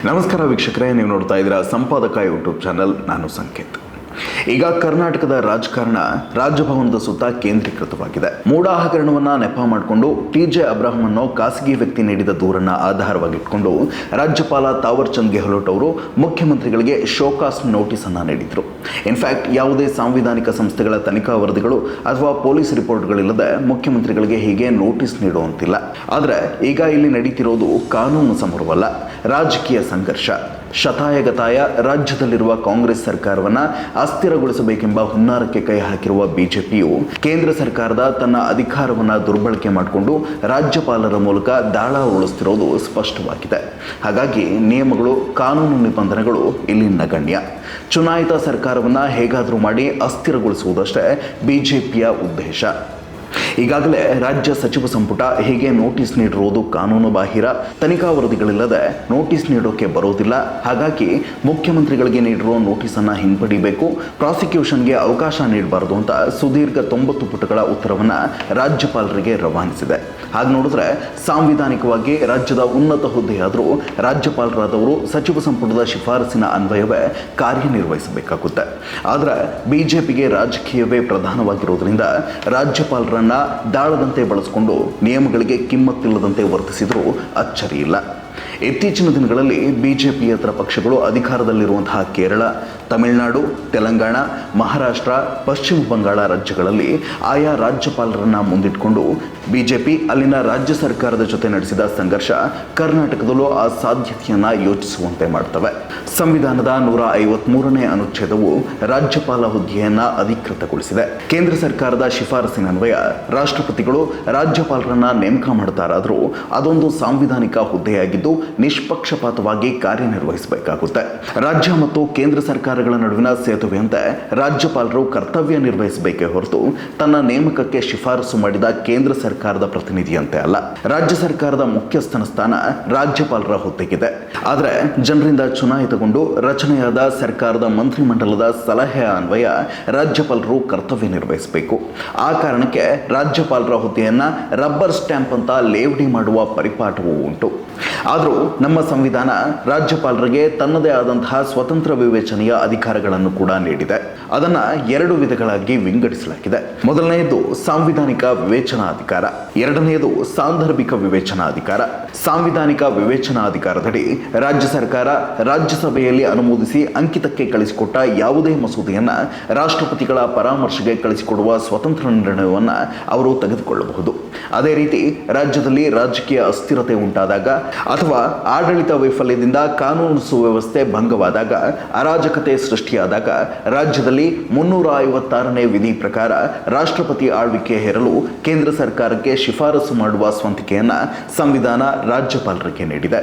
ನಮಸ್ಕಾರ ವೀಕ್ಷಕರೇ, ನೀವು ನೋಡ್ತಾ ಇದ್ದೀರಾ ಸಂಪಾದಕ ಯೂಟ್ಯೂಬ್ ಚಾನಲ್. ನಾನು ಸಂಕೇತ್. ಈಗ ಕರ್ನಾಟಕದ ರಾಜಕಾರಣ ರಾಜಭವನದ ಸುತ್ತ ಕೇಂದ್ರೀಕೃತವಾಗಿದೆ. ಮೂಡ ಹಗರಣವನ್ನ ನೆಪ ಮಾಡಿಕೊಂಡು ಟಿ.ಜೆ. ಅಬ್ರಹಂ ಅನ್ನೋ ಖಾಸಗಿ ವ್ಯಕ್ತಿ ನೀಡಿದ ದೂರನ್ನ ಆಧಾರವಾಗಿಟ್ಕೊಂಡು ರಾಜ್ಯಪಾಲ ತಾವರ್ ಚಂದ್ ಗೆಹ್ಲೋಟ್ ಅವರು ಮುಖ್ಯಮಂತ್ರಿಗಳಿಗೆ ಶೋಕಾಸ್ ನೋಟಿಸ್ ಅನ್ನ ನೀಡಿದ್ರು. ಇನ್ಫ್ಯಾಕ್ಟ್ ಯಾವುದೇ ಸಾಂವಿಧಾನಿಕ ಸಂಸ್ಥೆಗಳ ತನಿಖಾ ವರದಿಗಳು ಅಥವಾ ಪೊಲೀಸ್ ರಿಪೋರ್ಟ್ಗಳಿಲ್ಲದೆ ಮುಖ್ಯಮಂತ್ರಿಗಳಿಗೆ ಹೀಗೆ ನೋಟಿಸ್ ನೀಡುವಂತಿಲ್ಲ. ಆದರೆ ಈಗ ಇಲ್ಲಿ ನಡೀತಿರೋದು ಕಾನೂನು ಸಮರವಲ್ಲ, ರಾಜಕೀಯ ಸಂಘರ್ಷ. ಶತಾಯಗತಾಯ ರಾಜ್ಯದಲ್ಲಿರುವ ಕಾಂಗ್ರೆಸ್ ಸರ್ಕಾರವನ್ನ ಅಸ್ಥಿರಗೊಳಿಸಬೇಕೆಂಬ ಹುನ್ನಾರಕ್ಕೆ ಕೈ ಹಾಕಿರುವ ಬಿಜೆಪಿಯು ಕೇಂದ್ರ ಸರ್ಕಾರದ ತನ್ನ ಅಧಿಕಾರವನ್ನ ದುರ್ಬಳಕೆ ಮಾಡಿಕೊಂಡು ರಾಜ್ಯಪಾಲರ ಮೂಲಕ ದಾಳ ಉಳಿಸ್ತಿರೋದು ಸ್ಪಷ್ಟವಾಗಿದೆ. ಹಾಗಾಗಿ ನಿಯಮಗಳು, ಕಾನೂನು ನಿಬಂಧನೆಗಳು ಇಲ್ಲಿ ನಗಣ್ಯ. ಚುನಾಯಿತ ಸರ್ಕಾರವನ್ನ ಹೇಗಾದರೂ ಮಾಡಿ ಅಸ್ಥಿರಗೊಳಿಸುವುದಷ್ಟೇ ಬಿಜೆಪಿಯ ಉದ್ದೇಶ. ಈಗಾಗಲೇ ರಾಜ್ಯ ಸಚಿವ ಸಂಪುಟ ಹೀಗೆ ನೋಟಿಸ್ ನೀಡಿರುವುದು ಕಾನೂನು ಬಾಹಿರ. ತನಿಖಾ ವರದಿಗಳಿಲ್ಲದೆ ನೋಟಿಸ್ ನೀಡೋಕೆ ಬರೋದಿಲ್ಲ. ಹಾಗಾಗಿ ಮುಖ್ಯಮಂತ್ರಿಗಳಿಗೆ ನೀಡಿರುವ ನೋಟಿಸನ್ನು ಹಿಂಪಡಿಬೇಕು, ಪ್ರಾಸಿಕ್ಯೂಷನ್ಗೆ ಅವಕಾಶ ನೀಡಬಾರದು ಅಂತ ಸುದೀರ್ಘ 90 ಪುಟಗಳ ಉತ್ತರವನ್ನು ರಾಜ್ಯಪಾಲರಿಗೆ ರವಾನಿಸಿದೆ. ಹಾಗೆ ನೋಡಿದ್ರೆ ಸಾಂವಿಧಾನಿಕವಾಗಿ ರಾಜ್ಯದ ಉನ್ನತ ಹುದ್ದೆಯಾದರೂ ರಾಜ್ಯಪಾಲರಾದವರು ಸಚಿವ ಸಂಪುಟದ ಶಿಫಾರಸಿನ ಅನ್ವಯವೇ ಕಾರ್ಯನಿರ್ವಹಿಸಬೇಕಾಗುತ್ತೆ. ಆದರೆ ಬಿಜೆಪಿಗೆ ರಾಜಕೀಯವೇ ಪ್ರಧಾನವಾಗಿರೋದ್ರಿಂದ ರಾಜ್ಯಪಾಲರನ್ನ ದಾಳದಂತೆ ಬಳಸಿಕೊಂಡು ನಿಯಮಗಳಿಗೆ ಕಿಮ್ಮತ್ತಿಲ್ಲದಂತೆ ವರ್ತಿಸಿದರೂ ಅಚ್ಚರಿಯಿಲ್ಲ. ಇತ್ತೀಚಿನ ದಿನಗಳಲ್ಲಿ ಬಿಜೆಪಿಯೇತರ ಪಕ್ಷಗಳು ಅಧಿಕಾರದಲ್ಲಿರುವಂತಹ ಕೇರಳ, ತಮಿಳುನಾಡು, ತೆಲಂಗಾಣ, ಮಹಾರಾಷ್ಟ್ರ, ಪಶ್ಚಿಮ ಬಂಗಾಳ ರಾಜ್ಯಗಳಲ್ಲಿ ಆಯಾ ರಾಜ್ಯಪಾಲರನ್ನ ಮುಂದಿಟ್ಟುಕೊಂಡು ಬಿಜೆಪಿ ಅಲ್ಲಿನ ರಾಜ್ಯ ಸರ್ಕಾರದ ಜೊತೆ ನಡೆಸಿದ ಸಂಘರ್ಷ ಕರ್ನಾಟಕದಲ್ಲೂ ಆ ಸಾಧ್ಯತೆಯನ್ನ ಯೋಚಿಸುವಂತೆ ಮಾಡ್ತವೆ. ಸಂವಿಧಾನದ 153ನೇ ಅನುಚ್ಛೇದವು ರಾಜ್ಯಪಾಲ ಹುದ್ದೆಯನ್ನ ಅಧಿಕೃತಗೊಳಿಸಿದೆ. ಕೇಂದ್ರ ಸರ್ಕಾರದ ಶಿಫಾರಸಿನನ್ವಯ ರಾಷ್ಟ್ರಪತಿಗಳು ರಾಜ್ಯಪಾಲರನ್ನ ನೇಮಕ ಮಾಡ್ತಾರಾದರೂ ಅದೊಂದು ಸಾಂವಿಧಾನಿಕ ಹುದ್ದೆಯಾಗಿದ್ದು ನಿಷ್ಪಕ್ಷಪಾತವಾಗಿ ಕಾರ್ಯನಿರ್ವಹಿಸಬೇಕಾಗುತ್ತೆ. ರಾಜ್ಯ ಮತ್ತು ಕೇಂದ್ರ ಸರ್ಕಾರಗಳ ನಡುವಿನ ಸೇತುವೆಯಂತೆ ರಾಜ್ಯಪಾಲರು ಕರ್ತವ್ಯ ನಿರ್ವಹಿಸಬೇಕೇ ಹೊರತು ತನ್ನ ನೇಮಕಕ್ಕೆ ಶಿಫಾರಸು ಮಾಡಿದ ಕೇಂದ್ರ ಸರ್ಕಾರದ ಪ್ರತಿನಿಧಿಯಂತೆ ಅಲ್ಲ. ರಾಜ್ಯ ಸರ್ಕಾರದ ಮುಖ್ಯಸ್ಥನ ಸ್ಥಾನ ರಾಜ್ಯಪಾಲರ ಹುದ್ದೆಗಿದೆ. ಆದರೆ ಜನರಿಂದ ಚುನಾಯಿತಗೊಂಡು ರಚನೆಯಾದ ಸರ್ಕಾರದ ಮಂತ್ರಿಮಂಡಲದ ಸಲಹೆಯ ಅನ್ವಯ ರಾಜ್ಯಪಾಲರು ಕರ್ತವ್ಯ ನಿರ್ವಹಿಸಬೇಕು. ಆ ಕಾರಣಕ್ಕೆ ರಾಜ್ಯಪಾಲರ ಹುದ್ದೆಯನ್ನ ರಬ್ಬರ್ ಸ್ಟ್ಯಾಂಪ್ ಅಂತ ಲೇವಡಿ ಮಾಡುವ ಪರಿಪಾಠವೂ ಉಂಟು. ಆದರೂ ನಮ್ಮ ಸಂವಿಧಾನ ರಾಜ್ಯಪಾಲರಿಗೆ ತನ್ನದೇ ಆದಂತಹ ಸ್ವತಂತ್ರ ವಿವೇಚನೆಯ ಅಧಿಕಾರಗಳನ್ನು ಕೂಡ ನೀಡಿದೆ. ಅದನ್ನ 2 ವಿಧಗಳಾಗಿ ವಿಂಗಡಿಸಲಾಗಿದೆ. ಮೊದಲನೆಯದು ಸಾಂವಿಧಾನಿಕ ವಿವೇಚನಾಧಿಕಾರ, ಎರಡನೆಯದು ಸಾಂದರ್ಭಿಕ ವಿವೇಚನಾಧಿಕಾರ. ಸಾಂವಿಧಾನಿಕ ವಿವೇಚನಾಧಿಕಾರದಡಿ ರಾಜ್ಯ ಸರ್ಕಾರ ರಾಜ್ಯಸಭೆಯಲ್ಲಿ ಅನುಮೋದಿಸಿ ಅಂಕಿತಕ್ಕೆ ಕಳಿಸಿಕೊಟ್ಟ ಯಾವುದೇ ಮಸೂದೆಯನ್ನ ರಾಷ್ಟ್ರಪತಿಗಳ ಪರಾಮರ್ಶೆಗೆ ಕಳಿಸಿಕೊಡುವ ಸ್ವತಂತ್ರ ನಿರ್ಣಯವನ್ನ ಅವರು ತೆಗೆದುಕೊಳ್ಳಬಹುದು. ಅದೇ ರೀತಿ ರಾಜ್ಯದಲ್ಲಿ ರಾಜಕೀಯ ಅಸ್ಥಿರತೆ ಉಂಟಾದಾಗ ಅಥವಾ ಆಡಳಿತ ವೈಫಲ್ಯದಿಂದ ಕಾನೂನು ಸುವ್ಯವಸ್ಥೆ ಭಂಗವಾದಾಗ, ಅರಾಜಕತೆ ಸೃಷ್ಟಿಯಾದಾಗ ರಾಜ್ಯದಲ್ಲಿ 356ನೇ ವಿಧಿ ಪ್ರಕಾರ ರಾಷ್ಟ್ರಪತಿ ಆಳ್ವಿಕೆ ಹೇರಲು ಕೇಂದ್ರ ಸರ್ಕಾರಕ್ಕೆ ಶಿಫಾರಸು ಮಾಡುವ ಸ್ವಂತಿಕೆಯನ್ನ ಸಂವಿಧಾನ ರಾಜ್ಯಪಾಲರಿಗೆ ನೀಡಿದೆ.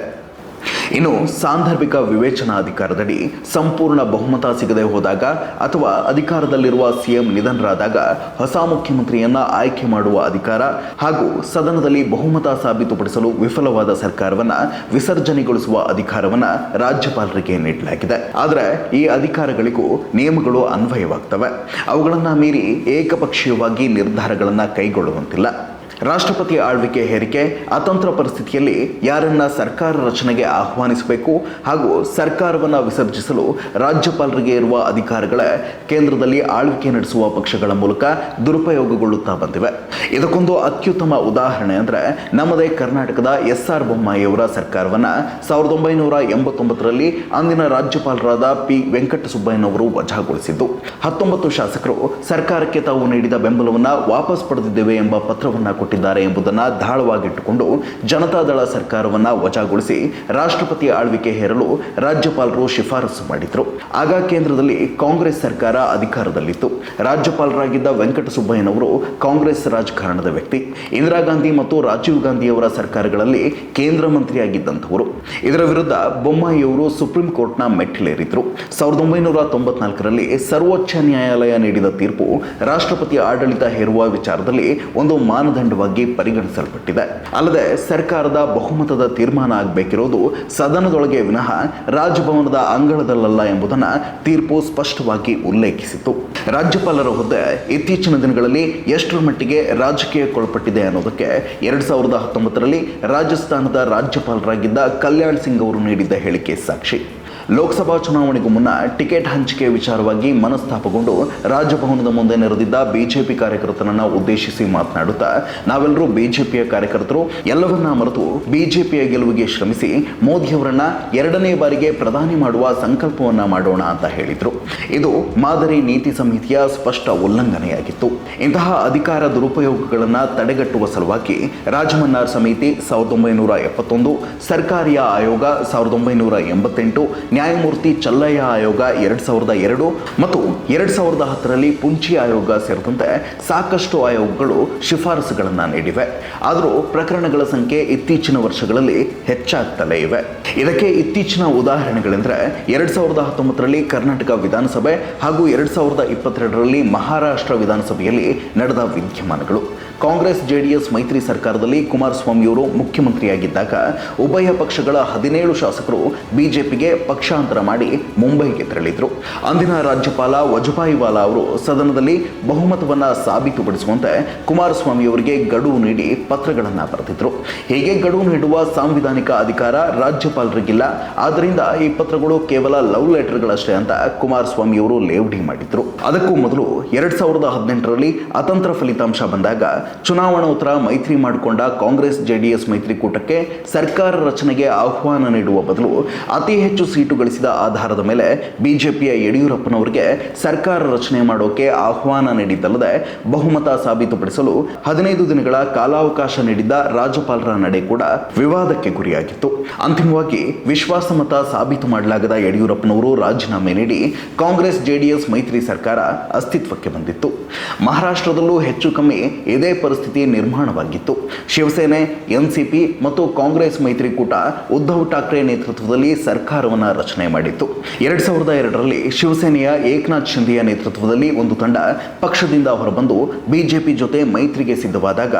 ಇನ್ನು ಸಾಂದರ್ಭಿಕ ವಿವೇಚನಾಧಿಕಾರದಡಿ ಸಂಪೂರ್ಣ ಬಹುಮತ ಸಿಗದೆ ಹೋದಾಗ ಅಥವಾ ಅಧಿಕಾರದಲ್ಲಿರುವ ಸಿಎಂ ನಿಧನರಾದಾಗ ಹೊಸ ಮುಖ್ಯಮಂತ್ರಿಯನ್ನ ಆಯ್ಕೆ ಮಾಡುವ ಅಧಿಕಾರ ಹಾಗೂ ಸದನದಲ್ಲಿ ಬಹುಮತ ಸಾಬೀತುಪಡಿಸಲು ವಿಫಲವಾದ ಸರ್ಕಾರವನ್ನ ವಿಸರ್ಜನೆಗೊಳಿಸುವ ಅಧಿಕಾರವನ್ನ ರಾಜ್ಯಪಾಲರಿಗೆ ನೀಡಲಾಗಿದೆ. ಆದರೆ ಈ ಅಧಿಕಾರಗಳಿಗೂ ನಿಯಮಗಳು ಅನ್ವಯವಾಗ್ತವೆ. ಅವುಗಳನ್ನ ಮೀರಿ ಏಕಪಕ್ಷೀಯವಾಗಿ ನಿರ್ಧಾರಗಳನ್ನ ಕೈಗೊಳ್ಳುವಂತಿಲ್ಲ. ರಾಷ್ಟ್ರಪತಿ ಆಳ್ವಿಕೆ ಹೇರಿಕೆ ಅತಂತ್ರ ಪರಿಸ್ಥಿತಿಯಲ್ಲಿ ಯಾರನ್ನ ಸರ್ಕಾರ ರಚನೆಗೆ ಆಹ್ವಾನಿಸಬೇಕು ಹಾಗೂ ಸರ್ಕಾರವನ್ನು ವಿಸರ್ಜಿಸಲು ರಾಜ್ಯಪಾಲರಿಗೆ ಇರುವ ಅಧಿಕಾರಗಳೇ ಕೇಂದ್ರದಲ್ಲಿ ಆಳ್ವಿಕೆ ನಡೆಸುವ ಪಕ್ಷಗಳ ಮೂಲಕ ದುರುಪಯೋಗಗೊಳ್ಳುತ್ತಾ ಬಂದಿವೆ. ಇದಕ್ಕೊಂದು ಅತ್ಯುತ್ತಮ ಉದಾಹರಣೆ ಅಂದರೆ ನಮ್ಮದೇ ಕರ್ನಾಟಕದ ಎಸ್.ಆರ್. ಬೊಮ್ಮಾಯಿಯವರ ಸರ್ಕಾರವನ್ನು 1989ರಲ್ಲಿ ಅಂದಿನ ರಾಜ್ಯಪಾಲರಾದ ಪಿ. ವೆಂಕಟಸುಬ್ಬಯ್ಯನವರು ವಜಾಗೊಳಿಸಿದ್ದು. 19 ಶಾಸಕರು ಸರ್ಕಾರಕ್ಕೆ ತಾವು ನೀಡಿದ ಬೆಂಬಲವನ್ನು ವಾಪಸ್ ಪಡೆದಿದ್ದೇವೆ ಎಂಬ ಪತ್ರವನ್ನು ಕೊಟ್ಟಿದ್ದಾರೆ ಎಂಬುದನ್ನು ದಾಳವಾಗಿಟ್ಟುಕೊಂಡು ಜನತಾದಳ ಸರ್ಕಾರವನ್ನು ವಜಾಗೊಳಿಸಿ ರಾಷ್ಟ್ರಪತಿ ಆಳ್ವಿಕೆ ಹೇರಲು ರಾಜ್ಯಪಾಲರು ಶಿಫಾರಸು ಮಾಡಿದ್ರು. ಆಗ ಕೇಂದ್ರದಲ್ಲಿ ಕಾಂಗ್ರೆಸ್ ಸರ್ಕಾರ ಅಧಿಕಾರದಲ್ಲಿತ್ತು. ರಾಜ್ಯಪಾಲರಾಗಿದ್ದ ವೆಂಕಟಸುಬ್ಬಯ್ಯನವರು ಕಾಂಗ್ರೆಸ್ ರಾಜಕಾರಣದ ವ್ಯಕ್ತಿ. ಇಂದಿರಾ ಗಾಂಧಿ ಮತ್ತು ರಾಜೀವ್ ಗಾಂಧಿಯವರ ಸರ್ಕಾರಗಳಲ್ಲಿ ಕೇಂದ್ರ ಮಂತ್ರಿಯಾಗಿದ್ದಂಥವರು. ಇದರ ವಿರುದ್ಧ ಬೊಮ್ಮಾಯಿಯವರು ಸುಪ್ರೀಂ ಕೋರ್ಟ್ನ ಮೆಟ್ಟಿಲೇರಿದ್ರು. 1994ರಲ್ಲಿ ಸರ್ವೋಚ್ಚ ನ್ಯಾಯಾಲಯ ನೀಡಿದ ತೀರ್ಪು ರಾಷ್ಟ್ರಪತಿ ಆಡಳಿತ ಹೇರುವ ವಿಚಾರದಲ್ಲಿ ಒಂದು ಮಾನದಂಡ ಹೈಕಮಾಂಡವಾಗಿ ಪರಿಗಣಿಸಲ್ಪಟ್ಟಿದೆ. ಅಲ್ಲದೆ ಸರ್ಕಾರದ ಬಹುಮತದ ತೀರ್ಮಾನ ಆಗಬೇಕಿರೋದು ಸದನದೊಳಗೆ ವಿನಃ ರಾಜಭವನದ ಅಂಗಳದಲ್ಲ ಎಂಬುದನ್ನು ತೀರ್ಪು ಸ್ಪಷ್ಟವಾಗಿ ಉಲ್ಲೇಖಿಸಿತು. ರಾಜ್ಯಪಾಲರ ಹುದ್ದೆ ಇತ್ತೀಚಿನ ದಿನಗಳಲ್ಲಿ ಎಷ್ಟರ ಮಟ್ಟಿಗೆ ರಾಜಕೀಯಕ್ಕೊಳಪಟ್ಟಿದೆ ಅನ್ನೋದಕ್ಕೆ 2019ರಲ್ಲಿ ರಾಜಸ್ಥಾನದ ರಾಜ್ಯಪಾಲರಾಗಿದ್ದ ಕಲ್ಯಾಣ್ ಸಿಂಗ್ ಅವರು ನೀಡಿದ್ದ ಹೇಳಿಕೆ ಸಾಕ್ಷಿ. ಲೋಕಸಭಾ ಚುನಾವಣೆಗೂ ಮುನ್ನ ಟಿಕೆಟ್ ಹಂಚಿಕೆ ವಿಚಾರವಾಗಿ ಮನಸ್ತಾಪಗೊಂಡು ರಾಜಭವನದ ಮುಂದೆ ನೆರೆದಿದ್ದ ಬಿಜೆಪಿ ಕಾರ್ಯಕರ್ತರನ್ನು ಉದ್ದೇಶಿಸಿ ಮಾತನಾಡುತ್ತಾ, ನಾವೆಲ್ಲರೂ ಬಿಜೆಪಿಯ ಕಾರ್ಯಕರ್ತರು, ಎಲ್ಲವನ್ನ ಮರೆತು ಬಿಜೆಪಿಯ ಗೆಲುವಿಗೆ ಶ್ರಮಿಸಿ ಮೋದಿಯವರನ್ನ 2ನೇ ಬಾರಿಗೆ ಪ್ರಧಾನಿ ಮಾಡುವ ಸಂಕಲ್ಪವನ್ನ ಮಾಡೋಣ ಅಂತ ಹೇಳಿದ್ರು. ಇದು ಮಾದರಿ ನೀತಿ ಸಂಹಿತೆಯ ಸ್ಪಷ್ಟ ಉಲ್ಲಂಘನೆಯಾಗಿತ್ತು. ಇಂತಹ ಅಧಿಕಾರ ದುರುಪಯೋಗಗಳನ್ನು ತಡೆಗಟ್ಟುವ ಸಲುವಾಗಿ ರಾಜಮನ್ನಾರ್ ಸಮಿತಿ 1971, ಸರ್ಕಾರಿಯ ಆಯೋಗ 1988, ನ್ಯಾಯಮೂರ್ತಿ ಚಲ್ಲಯ್ಯ ಆಯೋಗ 2002 ಮತ್ತು 2010ರಲ್ಲಿ ಪುಂಚಿ ಆಯೋಗ ಸೇರಿದಂತೆ ಸಾಕಷ್ಟು ಆಯೋಗಗಳು ಶಿಫಾರಸುಗಳನ್ನು ನೀಡಿವೆ. ಆದರೂ ಪ್ರಕರಣಗಳ ಸಂಖ್ಯೆ ಇತ್ತೀಚಿನ ವರ್ಷಗಳಲ್ಲಿ ಹೆಚ್ಚಾಗ್ತಲೇ ಇವೆ. ಇದಕ್ಕೆ ಇತ್ತೀಚಿನ ಉದಾಹರಣೆಗಳೆಂದರೆ 2019ರಲ್ಲಿ ಕರ್ನಾಟಕ ವಿಧಾನಸಭೆ ಹಾಗೂ 2022ರಲ್ಲಿ ಮಹಾರಾಷ್ಟ್ರ ವಿಧಾನಸಭೆಯಲ್ಲಿ ನಡೆದ ವಿದ್ಯಮಾನಗಳು. ಕಾಂಗ್ರೆಸ್ ಜೆಡಿಎಸ್ ಮೈತ್ರಿ ಸರ್ಕಾರದಲ್ಲಿ ಕುಮಾರಸ್ವಾಮಿಯವರು ಮುಖ್ಯಮಂತ್ರಿಯಾಗಿದ್ದಾಗ ಉಭಯ ಪಕ್ಷಗಳ 17 ಶಾಸಕರು ಬಿಜೆಪಿಗೆ ಪಕ್ಷಾಂತರ ಮಾಡಿ ಮುಂಬೈಗೆ ತೆರಳಿದ್ರು. ಅಂದಿನ ರಾಜ್ಯಪಾಲ ವಜುಭಾಯಿ ವಾಲಾ ಅವರು ಸದನದಲ್ಲಿ ಬಹುಮತವನ್ನು ಸಾಬೀತುಪಡಿಸುವಂತೆ ಕುಮಾರಸ್ವಾಮಿಯವರಿಗೆ ಗಡುವು ನೀಡಿ ಪತ್ರಗಳನ್ನು ಬರೆದಿದ್ರು. ಹೀಗೆ ಗಡುವು ನೀಡುವ ಸಾಂವಿಧಾನಿಕ ಅಧಿಕಾರ ರಾಜ್ಯಪಾಲರಿಗಿಲ್ಲ, ಆದ್ದರಿಂದ ಈ ಪತ್ರಗಳು ಕೇವಲ ಲವ್ ಲೆಟರ್ಗಳಷ್ಟೇ ಅಂತ ಕುಮಾರಸ್ವಾಮಿಯವರು ಲೇವಡಿ ಮಾಡಿದ್ರು. ಅದಕ್ಕೂ ಮೊದಲು 2018ರಲ್ಲಿ ಅತಂತ್ರ ಫಲಿತಾಂಶ ಬಂದಾಗ ಚುನಾವಣೋತ್ತರ ಮೈತ್ರಿ ಮಾಡಿಕೊಂಡ ಕಾಂಗ್ರೆಸ್ ಜೆಡಿಎಸ್ ಮೈತ್ರಿಕೂಟಕ್ಕೆ ಸರ್ಕಾರ ರಚನೆಗೆ ಆಹ್ವಾನ ನೀಡುವ ಬದಲು ಅತಿ ಹೆಚ್ಚು ಸೀಟು ಗಳಿಸಿದ ಆಧಾರದ ಮೇಲೆ ಬಿಜೆಪಿಯ ಯಡಿಯೂರಪ್ಪನವರಿಗೆ ಸರ್ಕಾರ ರಚನೆ ಮಾಡೋಕೆ ಆಹ್ವಾನ ನೀಡಿದ್ದಲ್ಲದೆ ಬಹುಮತ ಸಾಬೀತುಪಡಿಸಲು 15 ದಿನಗಳ ಕಾಲಾವಕಾಶ ನೀಡಿದ್ದ ರಾಜ್ಯಪಾಲರ ನಡೆ ಕೂಡ ವಿವಾದಕ್ಕೆ ಗುರಿಯಾಗಿತ್ತು. ಅಂತಿಮವಾಗಿ ವಿಶ್ವಾಸಮತ ಸಾಬೀತು ಮಾಡಲಾಗದ ಯಡಿಯೂರಪ್ಪನವರು ರಾಜೀನಾಮೆ ನೀಡಿ ಕಾಂಗ್ರೆಸ್ ಜೆಡಿಎಸ್ ಮೈತ್ರಿ ಸರ್ಕಾರ ಅಸ್ತಿತ್ವಕ್ಕೆ ಬಂದಿತ್ತು. ಮಹಾರಾಷ್ಟ್ರದಲ್ಲೂ ಹೆಚ್ಚು ಕಮ್ಮಿ ಇದೇ ಪರಿಸ್ಥಿತಿ ನಿರ್ಮಾಣವಾಗಿತ್ತು. ಶಿವಸೇನೆ, ಎನ್ಸಿಪಿ ಮತ್ತು ಕಾಂಗ್ರೆಸ್ ಮೈತ್ರಿಕೂಟ ಉದ್ಧವ್ ಠಾಕ್ರೆ ನೇತೃತ್ವದಲ್ಲಿ ಸರ್ಕಾರವನ್ನು ರಚನೆ ಮಾಡಿತ್ತು. 2002ರಲ್ಲಿ ಶಿವಸೇನೆಯ ಏಕನಾಥ್ ಶಿಂದೆಯ ನೇತೃತ್ವದಲ್ಲಿ ಒಂದು ತಂಡ ಪಕ್ಷದಿಂದ ಹೊರಬಂದು ಬಿಜೆಪಿ ಜೊತೆ ಮೈತ್ರಿಗೆ ಸಿದ್ಧವಾದಾಗ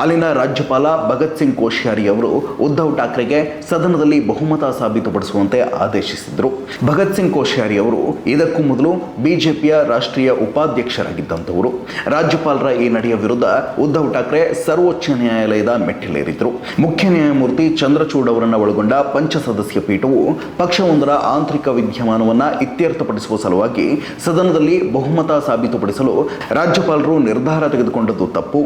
ಅಲ್ಲಿನ ರಾಜ್ಯಪಾಲ ಭಗತ್ ಸಿಂಗ್ ಕೋಶ್ಯಾರಿ ಅವರು ಉದ್ಧವ್ ಠಾಕ್ರೆಗೆ ಸದನದಲ್ಲಿ ಬಹುಮತ ಸಾಬೀತುಪಡಿಸುವಂತೆ ಆದೇಶಿಸಿದರು. ಭಗತ್ ಸಿಂಗ್ ಕೋಶ್ಯಾರಿ ಅವರು ಇದಕ್ಕೂ ಮೊದಲು ಬಿಜೆಪಿಯ ರಾಷ್ಟ್ರೀಯ ಉಪಾಧ್ಯಕ್ಷರಾಗಿದ್ದಂಥವರು. ರಾಜ್ಯಪಾಲರ ಈ ನಡೆಯ ವಿರುದ್ಧ ಉದ್ಧವ್ ಠಾಕ್ರೆ ಸರ್ವೋಚ್ಚ ನ್ಯಾಯಾಲಯದ ಮೆಟ್ಟಿಲೇರಿದ್ರು. ಮುಖ್ಯ ನ್ಯಾಯಮೂರ್ತಿ ಚಂದ್ರಚೂಡ್ ಅವರನ್ನು ಒಳಗೊಂಡ ಪಂಚಸದಸ್ಯ ಪೀಠವು ಪಕ್ಷವೊಂದರ ಆಂತರಿಕ ವಿದ್ಯಮಾನವನ್ನು ಇತ್ಯರ್ಥಪಡಿಸುವ ಸಲುವಾಗಿ ಸದನದಲ್ಲಿ ಬಹುಮತ ಸಾಬೀತುಪಡಿಸಲು ರಾಜ್ಯಪಾಲರು ನಿರ್ಧಾರ ತೆಗೆದುಕೊಂಡದ್ದು ತಪ್ಪು,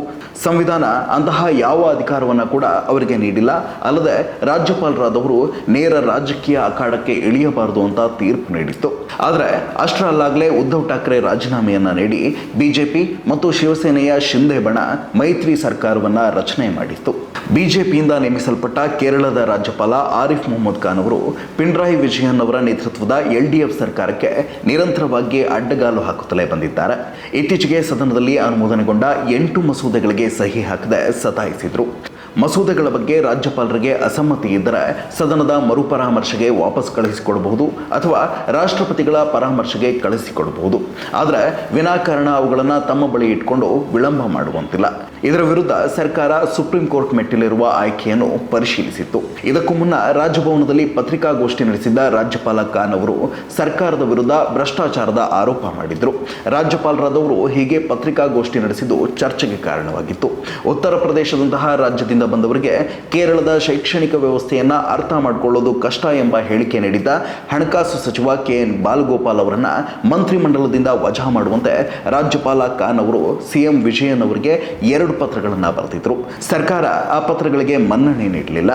ಸಂವಿಧಾನ ಅಂತಹ ಯಾವ ಅಧಿಕಾರವನ್ನು ಕೂಡ ಅವರಿಗೆ ನೀಡಿಲ್ಲ, ಅಲ್ಲದೆ ರಾಜ್ಯಪಾಲರಾದವರು ನೇರ ರಾಜಕೀಯ ಅಖಾಡಕ್ಕೆ ಇಳಿಯಬಾರದು ಅಂತ ತೀರ್ಪು ನೀಡಿತ್ತು. ಆದರೆ ಅಷ್ಟರಲ್ಲಾಗಲೇ ಉದ್ಧವ್ ಠಾಕ್ರೆ ರಾಜೀನಾಮೆಯನ್ನ ನೀಡಿ ಬಿಜೆಪಿ ಮತ್ತು ಶಿವಸೇನೆಯ ಶಿಂದೆ ಬಣ ಮೈತ್ರಿ ಸರ್ಕಾರವನ್ನು ರಚನೆ ಮಾಡಿತ್ತು. ಬಿಜೆಪಿಯಿಂದ ನೇಮಿಸಲ್ಪಟ್ಟ ಕೇರಳದ ರಾಜ್ಯಪಾಲ ಆರಿಫ್ ಮೊಹಮ್ಮದ್ ಖಾನ್ ಅವರು ಪಿಣರಾಯಿ ವಿಜಯನ್ ಅವರ ನೇತೃತ್ವದ LDF ಸರ್ಕಾರಕ್ಕೆ ನಿರಂತರವಾಗಿ ಅಡ್ಡಗಾಲು ಹಾಕುತ್ತಲೇ ಬಂದಿದ್ದಾರೆ. ಇತ್ತೀಚೆಗೆ ಸದನದಲ್ಲಿ ಅನುಮೋದನೆಗೊಂಡ 8 ಮಸೂದೆಗಳಿಗೆ ಸಹಿ ಹಾಕದೆ ಸತಾಯಿಸಿದ್ರು. ಮಸೂದೆಗಳ ಬಗ್ಗೆ ರಾಜ್ಯಪಾಲರಿಗೆ ಅಸಮ್ಮತಿ ಇದ್ದರೆ ಸದನದ ಮರುಪರಾಮರ್ಶೆಗೆ ವಾಪಸ್ ಕಳುಹಿಸಿಕೊಡಬಹುದು ಅಥವಾ ರಾಷ್ಟ್ರಪತಿಗಳ ಪರಾಮರ್ಶೆಗೆ ಕಳಿಸಿಕೊಡಬಹುದು. ಆದರೆ ವಿನಾಕಾರಣ ಅವುಗಳನ್ನು ತಮ್ಮ ಬಳಿ ಇಟ್ಕೊಂಡು ವಿಳಂಬ ಮಾಡುವಂತಿಲ್ಲ. ಇದರ ವಿರುದ್ಧ ಸರ್ಕಾರ ಸುಪ್ರೀಂ ಕೋರ್ಟ್ ಮೆಟ್ಟಿಲಿರುವ ಆಯ್ಕೆಯನ್ನು ಪರಿಶೀಲಿಸಿತ್ತು. ಇದಕ್ಕೂ ಮುನ್ನ ರಾಜಭವನದಲ್ಲಿ ಪತ್ರಿಕಾಗೋಷ್ಠಿ ನಡೆಸಿದ್ದ ರಾಜ್ಯಪಾಲ ಖಾನ್ ಅವರು ಸರ್ಕಾರದ ವಿರುದ್ಧ ಭ್ರಷ್ಟಾಚಾರದ ಆರೋಪ ಮಾಡಿದ್ರು. ರಾಜ್ಯಪಾಲರಾದವರು ಹೀಗೆ ಪತ್ರಿಕಾಗೋಷ್ಠಿ ನಡೆಸಿದ್ದು ಚರ್ಚೆಗೆ ಕಾರಣವಾಗಿತ್ತು. ಉತ್ತರ ಪ್ರದೇಶದಂತಹ ರಾಜ್ಯದಿಂದ ಬಂದವರಿಗೆ ಕೇರಳದ ಶೈಕ್ಷಣಿಕ ವ್ಯವಸ್ಥೆಯನ್ನ ಅರ್ಥ ಮಾಡಿಕೊಳ್ಳೋದು ಕಷ್ಟ ಎಂಬ ಹೇಳಿಕೆ ನೀಡಿದ್ದ ಹಣಕಾಸು ಸಚಿವ KN ಬಾಲಗೋಪಾಲ್ ಅವರನ್ನ ಮಂತ್ರಿಮಂಡಲದಿಂದ ವಜಾ ಮಾಡುವಂತೆ ರಾಜ್ಯಪಾಲ ಖಾನ್ ಅವರು CM ವಿಜಯನ್ ಅವರಿಗೆ 2 ಪತ್ರಗಳನ್ನು ಬರೆದಿದ್ರು. ಸರ್ಕಾರ ಆ ಪತ್ರಗಳಿಗೆ ಮನ್ನಣೆ ನೀಡಲಿಲ್ಲ.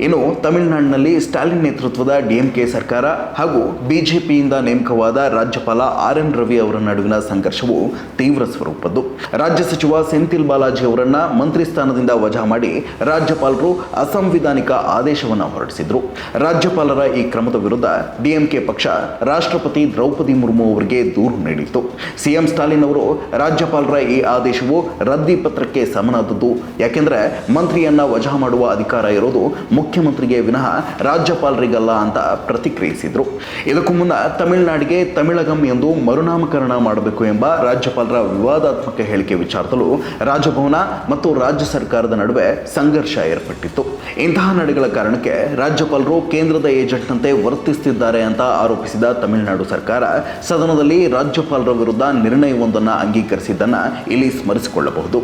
ಇನ್ನು ತಮಿಳುನಾಡಿನಲ್ಲಿ ಸ್ಟಾಲಿನ್ ನೇತೃತ್ವದ DMK ಸರ್ಕಾರ ಹಾಗೂ ಬಿಜೆಪಿಯಿಂದ ನೇಮಕವಾದ ರಾಜ್ಯಪಾಲ RN ರವಿ ಅವರ ನಡುವಿನ ಸಂಘರ್ಷವು ತೀವ್ರ ಸ್ವರೂಪದ್ದು. ರಾಜ್ಯ ಸಚಿವ ಸೆಂಥಿಲ್ ಬಾಲಾಜಿ ಅವರನ್ನ ಮಂತ್ರಿ ಸ್ಥಾನದಿಂದ ವಜಾ ಮಾಡಿ ರಾಜ್ಯಪಾಲರು ಅಸಂವಿಧಾನಿಕ ಆದೇಶವನ್ನು ಹೊರಡಿಸಿದ್ರು. ರಾಜ್ಯಪಾಲರ ಈ ಕ್ರಮದ ವಿರುದ್ಧ DMK ಪಕ್ಷ ರಾಷ್ಟ್ರಪತಿ ದ್ರೌಪದಿ ಮುರ್ಮು ಅವರಿಗೆ ದೂರು ನೀಡಿತ್ತು. CM ಸ್ಟಾಲಿನ್ ಅವರು ರಾಜ್ಯಪಾಲರ ಈ ಆದೇಶವು ರದ್ದಿ ಪತ್ರಕ್ಕೆ ಸಮನಾದದ್ದು, ಯಾಕೆಂದ್ರೆ ಮಂತ್ರಿಯನ್ನ ವಜಾ ಮಾಡುವ ಅಧಿಕಾರ ಇರೋದು ಮುಖ್ಯಮಂತ್ರಿಗೆ ವಿನಃ ರಾಜ್ಯಪಾಲರಿಗಲ್ಲ ಅಂತ ಪ್ರತಿಕ್ರಿಯಿಸಿದರು. ಇದಕ್ಕೂ ಮುನ್ನ ತಮಿಳುನಾಡಿಗೆ ತಮಿಳಗಂ ಎಂದು ಮರುನಾಮಕರಣ ಮಾಡಬೇಕು ಎಂಬ ರಾಜ್ಯಪಾಲರ ವಿವಾದಾತ್ಮಕ ಹೇಳಿಕೆ ವಿಚಾರದಲ್ಲೂ ರಾಜಭವನ ಮತ್ತು ರಾಜ್ಯ ಸರ್ಕಾರದ ನಡುವೆ ಸಂಘರ್ಷ ಏರ್ಪಟ್ಟಿತ್ತು. ಇಂತಹ ನಡೆಗಳ ಕಾರಣಕ್ಕೆ ರಾಜ್ಯಪಾಲರು ಕೇಂದ್ರದ ಏಜೆಂಟ್ನಂತೆ ವರ್ತಿಸುತ್ತಿದ್ದಾರೆ ಅಂತ ಆರೋಪಿಸಿದ ತಮಿಳುನಾಡು ಸರ್ಕಾರ ಸದನದಲ್ಲಿ ರಾಜ್ಯಪಾಲರ ವಿರುದ್ಧ ನಿರ್ಣಯವೊಂದನ್ನು ಅಂಗೀಕರಿಸಿದ್ದನ್ನು ಇಲ್ಲಿ ಸ್ಮರಿಸಿಕೊಳ್ಳಬಹುದು.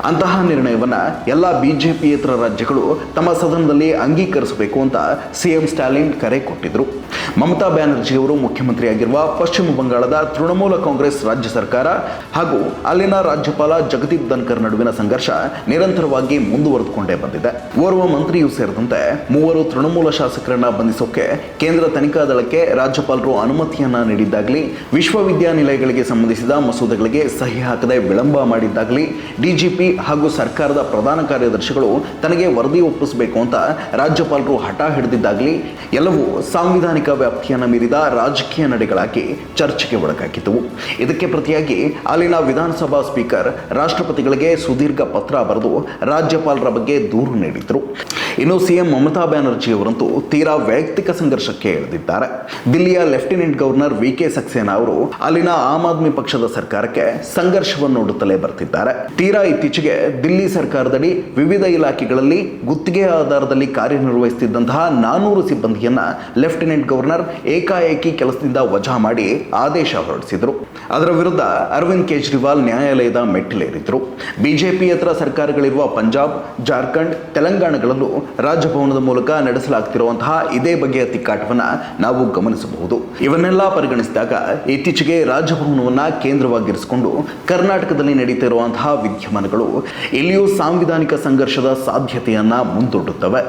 ಅಂತಹ ನಿರ್ಣಯವನ್ನು ಎಲ್ಲ ಬಿಜೆಪಿಯೇತರ ರಾಜ್ಯಗಳು ತಮ್ಮ ಸದನದಲ್ಲಿ ಅಂಗೀಕರಿಸಬೇಕು ಅಂತ ಸಿಎಂ ಸ್ಟಾಲಿನ್ ಕರೆ ಕೊಟ್ಟಿದ್ರು. ಮಮತಾ ಬ್ಯಾನರ್ಜಿ ಅವರು ಮುಖ್ಯಮಂತ್ರಿಯಾಗಿರುವ ಪಶ್ಚಿಮ ಬಂಗಾಳದ ತೃಣಮೂಲ ಕಾಂಗ್ರೆಸ್ ರಾಜ್ಯ ಸರ್ಕಾರ ಹಾಗೂ ಅಲ್ಲಿನ ರಾಜ್ಯಪಾಲ ಜಗದೀಪ್ ಧನ್ಕರ್ ನಡುವಿನ ಸಂಘರ್ಷ ನಿರಂತರವಾಗಿ ಮುಂದುವರೆದುಕೊಂಡೇ ಬಂದಿದೆ. ಓರ್ವ ಮಂತ್ರಿಯೂ ಸೇರಿದಂತೆ 3 ತೃಣಮೂಲ ಶಾಸಕರನ್ನ ಬಂಧಿಸೋಕೆ ಕೇಂದ್ರ ತನಿಖಾ ದಳಕ್ಕೆ ರಾಜ್ಯಪಾಲರು ಅನುಮತಿಯನ್ನ ನೀಡಿದ್ದಾಗಲಿ, ವಿಶ್ವವಿದ್ಯಾನಿಲಯಗಳಿಗೆ ಸಂಬಂಧಿಸಿದ ಮಸೂದೆಗಳಿಗೆ ಸಹಿ ಹಾಕದೆ ವಿಳಂಬ ಮಾಡಿದ್ದಾಗಲಿ, ಡಿಜಿಪಿ ಹಾಗೂ ಸರ್ಕಾರದ ಪ್ರಧಾನ ಕಾರ್ಯದರ್ಶಿಗಳು ತನಗೆ ವರದಿ ಒಪ್ಪಿಸಬೇಕು ಅಂತ ರಾಜ್ಯಪಾಲರು ಹಠ ಹಿಡಿದಿದ್ದಾಗಲಿ ಎಲ್ಲವೂ ಸಾಂವಿಧಾನಿಕ ವ್ಯಾಪ್ತಿಯನ್ನು ಮೀರಿದ ರಾಜಕೀಯ ನಡೆಗಳಾಗಿ ಚರ್ಚೆಗೆ ಒಳಗಾಗಿದ್ದವು. ಇದಕ್ಕೆ ಪ್ರತಿಯಾಗಿ ಅಲ್ಲಿನ ವಿಧಾನಸಭಾ ಸ್ಪೀಕರ್ ರಾಷ್ಟ್ರಪತಿಗಳಿಗೆ ಸುದೀರ್ಘ ಪತ್ರ ಬರೆದು ರಾಜ್ಯಪಾಲರ ಬಗ್ಗೆ ದೂರು ನೀಡಿದ್ರು. ಇನ್ನು ಸಿಎಂ ಮಮತಾ ಬ್ಯಾನರ್ಜಿ ಅವರಂತೂ ತೀರಾ ವೈಯಕ್ತಿಕ ಸಂಘರ್ಷಕ್ಕೆ ಇಳಿದಿದ್ದಾರೆ. ದಿಲ್ಲಿಯ ಲೆಫ್ಟಿನೆಂಟ್ ಗವರ್ನರ್ ವಿ.ಕೆ. ಸಕ್ಸೇನಾ ಅವರು ಅಲ್ಲಿನ ಆಮ್ ಆದ್ಮಿ ಪಕ್ಷದ ಸರ್ಕಾರಕ್ಕೆ ಸಂಘರ್ಷವನ್ನು ನೋಡುತ್ತಲೇ ಬರ್ತಿದ್ದಾರೆ. ತೀರಾ ಇತ್ತೀಚೆಗೆ ದಿಲ್ಲಿ ಸರ್ಕಾರದಡಿ ವಿವಿಧ ಇಲಾಖೆಗಳಲ್ಲಿ ಗುತ್ತಿಗೆ ಆಧಾರದಲ್ಲಿ ಕಾರ್ಯನಿರ್ವಹಿಸುತ್ತಿದ್ದಂತಹ 400 ಸಿಬ್ಬಂದಿಯನ್ನ ಲೆಫ್ಟಿನೆಂಟ್ ಗವರ್ನರ್ ಏಕಾಏಕಿ ಕೆಲಸದಿಂದ ವಜಾ ಮಾಡಿ ಆದೇಶ ಹೊರಡಿಸಿದರು. ಅದರ ವಿರುದ್ಧ ಅರವಿಂದ್ ಕೇಜ್ರಿವಾಲ್ ನ್ಯಾಯಾಲಯದ ಮೆಟ್ಟಿಲೇರಿದ್ರು. ಬಿಜೆಪಿಯೇತರ ಸರ್ಕಾರಗಳಿರುವ ಪಂಜಾಬ್, ಜಾರ್ಖಂಡ್, ತೆಲಂಗಾಣಗಳಲ್ಲೂ ರಾಜಭವನದ ಮೂಲಕ ನಡೆಸಲಾಗುತ್ತಿರುವಂತಹ ಇದೇ ಬಗೆಯ ತಿಕ್ಕಾಟವನ್ನು ನಾವು ಗಮನಿಸಬಹುದು. ಇವನ್ನೆಲ್ಲ ಪರಿಗಣಿಸಿದಾಗ ಇತ್ತೀಚೆಗೆ ರಾಜಭವನವನ್ನು ಕೇಂದ್ರವಾಗಿರಿಸಿಕೊಂಡು ಕರ್ನಾಟಕದಲ್ಲಿ ನಡೀತಿರುವಂತಹ ವಿದ್ಯಮಾನಗಳು ಇಲ್ಲಿಯೂ ಸಾಂವಿಧಾನಿಕ ಸಂಘರ್ಷದ ಸಾಧ್ಯತೆಯನ್ನ ಮುಂದೊಡ್ಡುತ್ತವೆ.